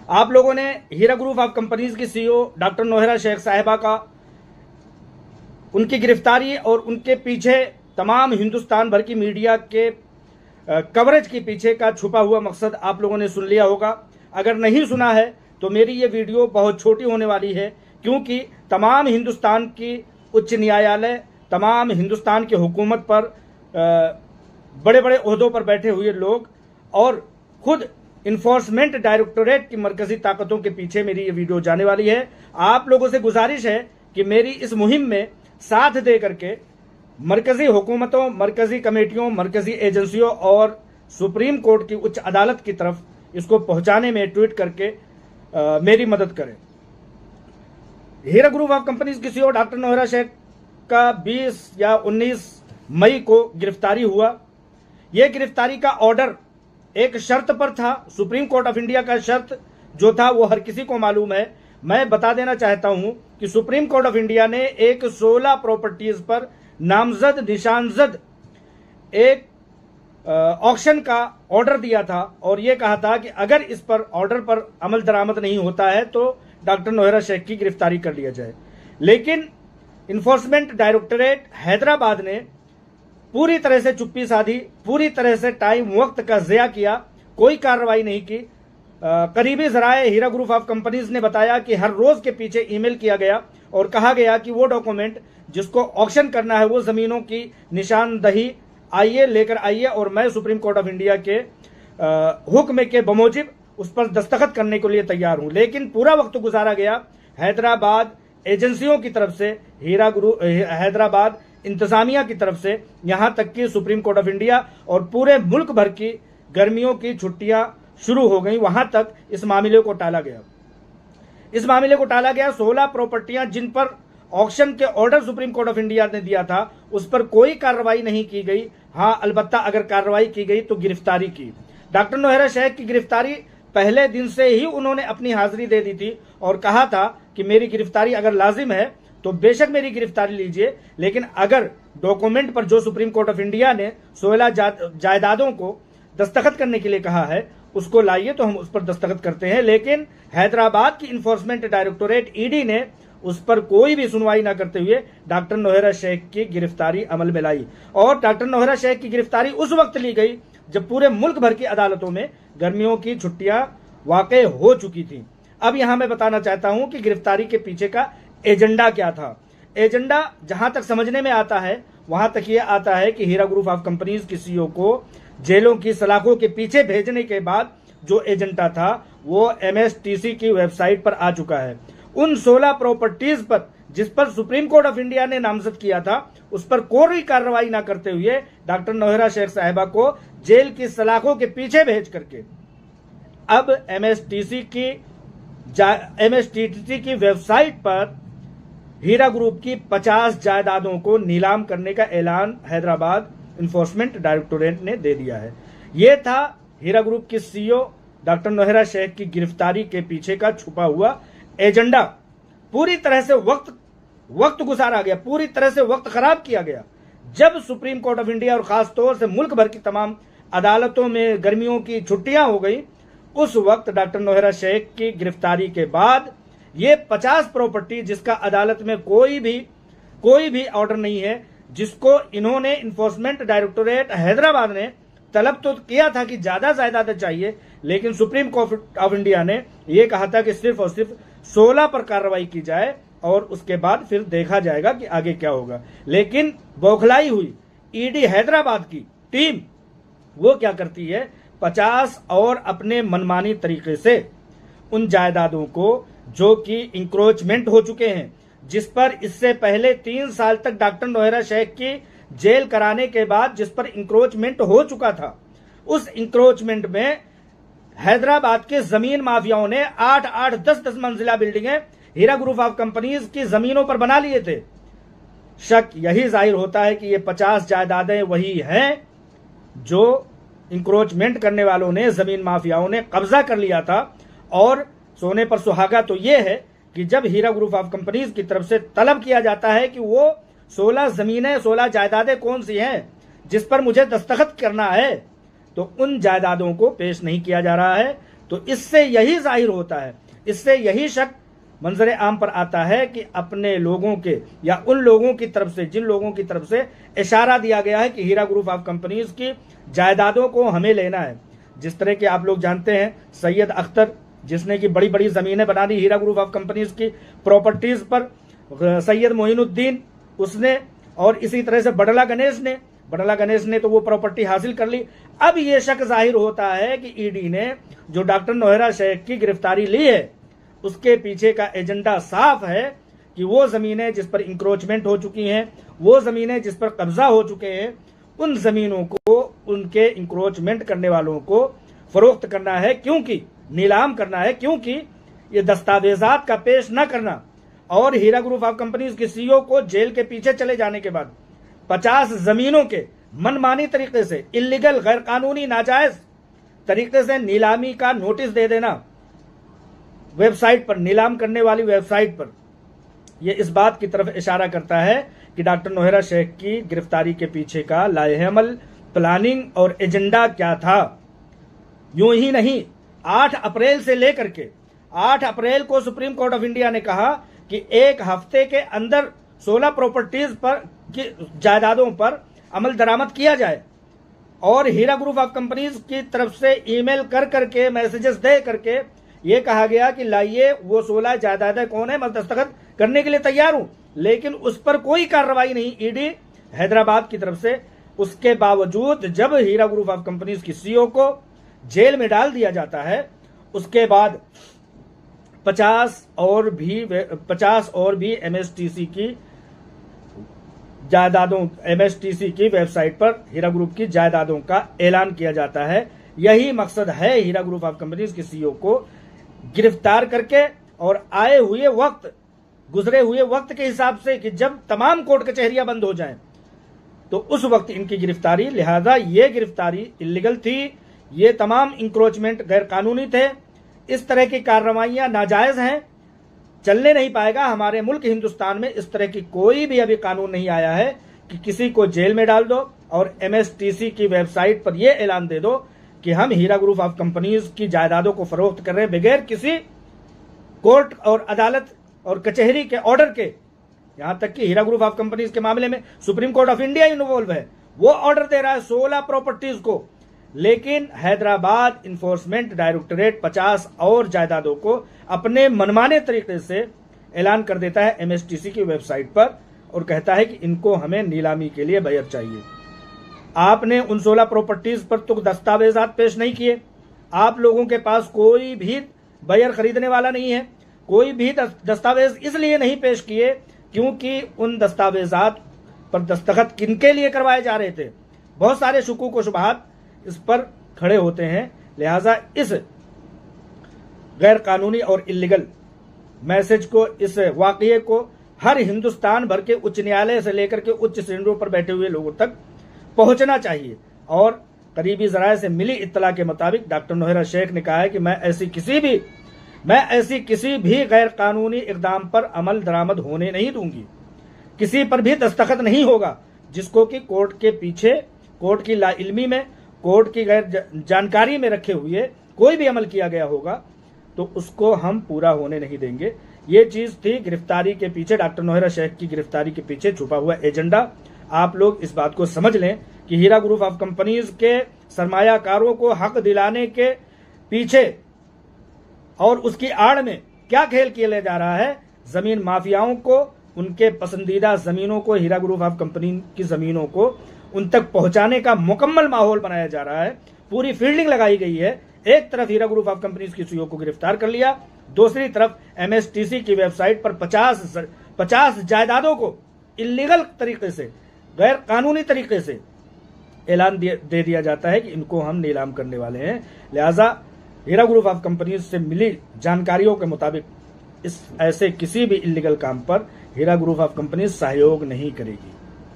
आप लोगों ने हीरा ग्रुप ऑफ कंपनीज की सीईओ डॉक्टर नोहरा शेख साहिबा का उनकी गिरफ्तारी और उनके पीछे तमाम हिंदुस्तान भर की मीडिया के कवरेज के पीछे का छुपा हुआ मकसद आप लोगों ने सुन लिया होगा। अगर नहीं सुना है तो मेरी ये वीडियो बहुत छोटी होने वाली है, क्योंकि तमाम हिंदुस्तान की उच्च न्यायालय, तमाम हिंदुस्तान की हुकूमत पर बड़े बड़े ओहदों पर बैठे हुए लोग और खुद इन्फोर्समेंट डायरेक्टोरेट की मरकजी ताकतों के पीछे मेरी ये वीडियो जाने वाली है। आप लोगों से गुजारिश है कि मेरी इस मुहिम में साथ दे करके मरकजी हुकूमतों, मरकजी कमेटियों, मरकजी एजेंसियों और सुप्रीम कोर्ट की उच्च अदालत की तरफ इसको पहुंचाने में ट्वीट करके मेरी मदद करें। हीरा ग्रुप ऑफ कंपनीज की सीईओ डॉक्टर नोहरा शेख का 20 या 19 मई को गिरफ्तारी हुआ। यह गिरफ्तारी का ऑर्डर एक शर्त पर था। सुप्रीम कोर्ट ऑफ इंडिया का शर्त जो था वो हर किसी को मालूम है। मैं बता देना चाहता हूं कि सुप्रीम कोर्ट ऑफ इंडिया ने एक 16 प्रॉपर्टीज पर नामजद निशानजद एक ऑक्शन का ऑर्डर दिया था और यह कहा था कि अगर इस पर ऑर्डर पर अमल दरामद नहीं होता है तो डॉक्टर नोहरा शेख की गिरफ्तारी कर लिया जाए। लेकिन इन्फोर्समेंट डायरेक्टोरेट हैदराबाद ने पूरी तरह से चुप्पी साधी, पूरी तरह से टाइम वक्त का ज़िया किया, कोई कार्रवाई नहीं की। करीबी जराए हीरा ग्रुप ऑफ कंपनीज ने बताया कि हर रोज के पीछे ईमेल किया गया और कहा गया कि वो डॉक्यूमेंट जिसको ऑक्शन करना है वो जमीनों की निशानदही आइए लेकर आइए और मैं सुप्रीम कोर्ट ऑफ इंडिया के हुक्म के बमोजिब उस पर दस्तखत करने के लिए तैयार हूं। लेकिन पूरा वक्त गुजारा गया हैदराबाद एजेंसियों की तरफ से, हैदराबाद इंतजामिया की तरफ से, यहां तक कि सुप्रीम कोर्ट ऑफ इंडिया और पूरे मुल्क भर की गर्मियों की छुट्टियां शुरू हो गई, वहां तक इस मामले को टाला गया। 16 प्रॉपर्टियां जिन पर ऑक्शन के order supreme court of India ने दिया था उस पर कोई कार्रवाई नहीं की गई। हां, अलबत्ता अगर कार्रवाई की गई तो गिरफ्तारी की। डॉक्टर नोहरा शेख की गिरफ्तारी पहले दिन से ही उन्होंने अपनी हाजिरी दे दी थी और कहा था कि मेरी गिरफ्तारी अगर लाजिम है तो बेशक मेरी गिरफ्तारी लीजिए, लेकिन अगर डॉक्यूमेंट पर जो सुप्रीम कोर्ट ऑफ इंडिया ने 16 जायदादों को दस्तखत करने के लिए कहा है उसको लाइए तो हम उस पर दस्तखत करते हैं। लेकिन हैदराबाद की इन्फोर्समेंट डायरेक्टोरेट ईडी ने उस पर कोई भी सुनवाई न करते हुए डॉक्टर नोहरा शेख की गिरफ्तारी अमल में लाई। और डॉक्टर नोहरा शेख की गिरफ्तारी उस वक्त ली गई जब पूरे मुल्क भर की अदालतों में गर्मियों की छुट्टियां वाकई हो चुकी थी। अब यहां मैं बताना चाहता हूं कि गिरफ्तारी के पीछे का एजेंडा क्या था। एजेंडा जहां तक समझने में आता है वहां तक यह आता है कि हीरा ग्रुप ऑफ कंपनीज की सीईओ को जेलों की सलाखों के पीछे भेजने के बाद जो एजेंडा था वो एमएसटीसी की वेबसाइट पर आ चुका है। उन 16 प्रॉपर्टीज पर जिस पर सुप्रीम कोर्ट ऑफ इंडिया ने नामजद किया था उस पर कोई कार्रवाई ना करते हुए डॉक्टर नोहरा शेख साहिबा को जेल की सलाखों के पीछे भेज करके अब एमएसटीसी की वेबसाइट पर हीरा ग्रुप की 50 जायदादों को नीलाम करने का ऐलान हैदराबाद इन्फोर्समेंट डायरेक्टोरेट ने दे दिया है। यह था हीरा ग्रुप की सीईओ डॉक्टर नोहरा शेख की गिरफ्तारी के पीछे का छुपा हुआ एजेंडा। पूरी तरह से वक्त गुजारा गया, पूरी तरह से वक्त खराब किया गया। जब सुप्रीम कोर्ट ऑफ इंडिया और खास तौर से मुल्क भर की तमाम अदालतों में गर्मियों की छुट्टियां हो गई, उस वक्त डॉक्टर नोहरा शेख की गिरफ्तारी के बाद ये 50 प्रॉपर्टी जिसका अदालत में कोई भी ऑर्डर नहीं है, जिसको इन्होंने इन्फोर्समेंट डायरेक्टोरेट हैदराबाद ने तलब तो किया था कि ज्यादा जायदादें चाहिए, लेकिन सुप्रीम कोर्ट ऑफ इंडिया ने यह कहा था कि सिर्फ और सिर्फ 16 पर कार्रवाई की जाए और उसके बाद फिर देखा जाएगा कि आगे क्या होगा। लेकिन बौखलाई हुई ईडी हैदराबाद की टीम वो क्या करती है, 50 और अपने मनमानी तरीके से उन जायदादों को जो कि इंक्रोचमेंट हो चुके हैं, जिस पर इससे पहले 3 साल तक डॉक्टर नोहरा शेख की जेल कराने के बाद जिस पर इंक्रोचमेंट हो चुका था, उस इंक्रोचमेंट में हैदराबाद के जमीन माफियाओं ने 8-8, 10-10 मंजिला बिल्डिंगें हीरा ग्रुप ऑफ कंपनीज की जमीनों पर बना लिए थे। शक यही जाहिर होता है कि ये 50 जायदादें वही हैं जो इंक्रोचमेंट करने वालों ने, जमीन माफियाओं ने कब्जा कर लिया था। और सोने पर सुहागा तो यह है कि जब हीरा ग्रुप ऑफ कंपनीज की तरफ से तलब किया जाता है कि वो 16 जमीनें, 16 जायदादें कौन सी हैं जिस पर मुझे दस्तखत करना है, तो उन जायदादों को पेश नहीं किया जा रहा है। तो इससे यही जाहिर होता है, इससे यही शक मंजर आम पर आता है कि अपने लोगों के या उन लोगों की तरफ से जिन लोगों की तरफ से इशारा दिया गया है कि हीरा ग्रुप ऑफ कंपनीज की जायदादों को हमें लेना है। जिस तरह के आप लोग जानते हैं सैयद अख्तर, जिसने की बड़ी बड़ी ज़मीनें बना दी हीरा ग्रुप ऑफ कंपनीज की प्रॉपर्टीज़ पर, सैयद मोइनुद्दीन उसने, और इसी तरह से बडला गणेश ने तो वो प्रॉपर्टी हासिल कर ली। अब ये शक जाहिर होता है कि ईडी ने जो डॉक्टर नौहरा शेख की गिरफ्तारी ली है उसके पीछे का एजेंडा साफ है कि वो ज़मीनें जिस पर इंक्रोचमेंट हो चुकी हैं, वो ज़मीनें जिस पर कब्जा हो चुके हैं, उन ज़मीनों को उनके इंक्रोचमेंट करने वालों को फरोख्त करना है, क्योंकि नीलाम करना है, क्योंकि ये दस्तावेजात का पेश न करना और हीरा ग्रुप ऑफ कंपनीज के सीईओ को जेल के पीछे चले जाने के बाद 50 ज़मीनों के मनमानी तरीके से, इलीगल, गैर कानूनी, नाजायज तरीके से नीलामी का नोटिस दे देना वेबसाइट पर, नीलाम करने वाली वेबसाइट पर, यह इस बात की तरफ इशारा करता है कि डॉक्टर नौहरा शेख की गिरफ्तारी के पीछे का लाहेअमल, प्लानिंग और एजेंडा क्या था। यूं ही नहीं, 8 अप्रैल से लेकर के 8 अप्रैल को सुप्रीम कोर्ट ऑफ इंडिया ने कहा कि एक हफ्ते के अंदर 16 प्रॉपर्टीज पर की जायदादों पर अमल दरामद किया जाए, और हीरा ग्रुप ऑफ कंपनीज की तरफ से ईमेल कर करके, मैसेजेस दे करके ये कहा गया कि लाइए वो 16 जायदादें कौन है, मैं दस्तखत करने के लिए तैयार हूं, लेकिन उस पर कोई कार्रवाई नहीं ईडी हैदराबाद की तरफ से। उसके बावजूद जब हीरा ग्रुप ऑफ कंपनीज की सीईओ को जेल में डाल दिया जाता है, उसके बाद 50 और भी एमएसटीसी की जायदादों, एमएसटीसी की वेबसाइट पर हीरा ग्रुप की जायदादों का ऐलान किया जाता है। यही मकसद है हीरा ग्रुप ऑफ कंपनीज के सीईओ को गिरफ्तार करके, और आए हुए वक्त, गुजरे हुए वक्त के हिसाब से कि जब तमाम कोर्ट कचहरियां बंद हो जाएं, तो उस वक्त इनकी गिरफ्तारी, लिहाजा ये गिरफ्तारी इलीगल थी, ये तमाम इंक्रोचमेंट गैर कानूनी थे, इस तरह की कार्रवाइयां नाजायज हैं, चलने नहीं पाएगा। हमारे मुल्क हिंदुस्तान में इस तरह की कोई भी अभी कानून नहीं आया है कि किसी को जेल में डाल दो और एमएसटीसी की वेबसाइट पर यह ऐलान दे दो कि हम हीरा ग्रुप ऑफ कंपनीज की जायदादों को फरोख्त कर रहे हैं बगैर किसी कोर्ट और अदालत और कचहरी के ऑर्डर के। यहां तक कि हीरा ग्रुप ऑफ कंपनीज के मामले में supreme court of India involve है, वो ऑर्डर दे रहा है 16 प्रॉपर्टीज को, लेकिन हैदराबाद इन्फोर्समेंट डायरेक्टोरेट 50 और जायदादों को अपने मनमाने तरीके से ऐलान कर देता है एमएसटीसी की वेबसाइट पर, और कहता है कि इनको हमें नीलामी के लिए बायर चाहिए। आपने उन 16 प्रॉपर्टीज पर तो दस्तावेजात पेश नहीं किए, आप लोगों के पास कोई भी बायर खरीदने वाला नहीं है, कोई भी दस्तावेज इसलिए नहीं पेश किए क्योंकि उन दस्तावेजात पर दस्तखत किनके लिए करवाए जा रहे थे। बहुत सारे शुकूक व शुबहात इस पर खड़े होते हैं, लिहाजा इस गैर कानूनी और इलीगल मैसेज को, इस वाकये को हर हिंदुस्तान भर के उच्च न्यायालय से लेकर के उच्च श्रेणियों पर बैठे हुए लोगों तक पहुंचना चाहिए। और करीबी जराये से मिली इत्तला के मुताबिक डॉक्टर नौहरा शेख ने कहा है कि मैं ऐसी किसी भी गैर कानूनी इकदाम पर अमल दरामद होने नहीं दूंगी, किसी पर भी दस्तखत नहीं होगा जिसको कि कोर्ट के पीछे, कोर्ट की लाइल्मी में, कोर्ट की गैर जानकारी में रखे हुए कोई भी अमल किया गया होगा तो उसको हम पूरा होने नहीं देंगे। ये चीज थी गिरफ्तारी के पीछे, डॉक्टर नौहरा शेख की गिरफ्तारी के पीछे छुपा हुआ एजेंडा। आप लोग इस बात को समझ लें कि हीरा ग्रुप ऑफ कंपनीज के सरमायाकारों को हक दिलाने के पीछे और उसकी आड़ में क्या खेल किया जा रहा है। जमीन माफियाओं को, उनके पसंदीदा जमीनों को, हीरा ग्रुप ऑफ कंपनी की जमीनों को उन तक पहुंचाने का मुकम्मल माहौल बनाया जा रहा है, पूरी फील्डिंग लगाई गई है। एक तरफ हीरा ग्रुप ऑफ कंपनीज की सीईओ को गिरफ्तार कर लिया, दूसरी तरफ एमएसटीसी की वेबसाइट पर 50 जायदादों को इलीगल तरीके से, गैर कानूनी तरीके से ऐलान दे दिया जाता है कि इनको हम नीलाम करने वाले हैं। लिहाजा हीरा ग्रुप ऑफ कंपनीज से मिली जानकारियों के मुताबिक ऐसे किसी भी इलीगल काम पर हीरा ग्रुप ऑफ कंपनीज सहयोग नहीं करेगी।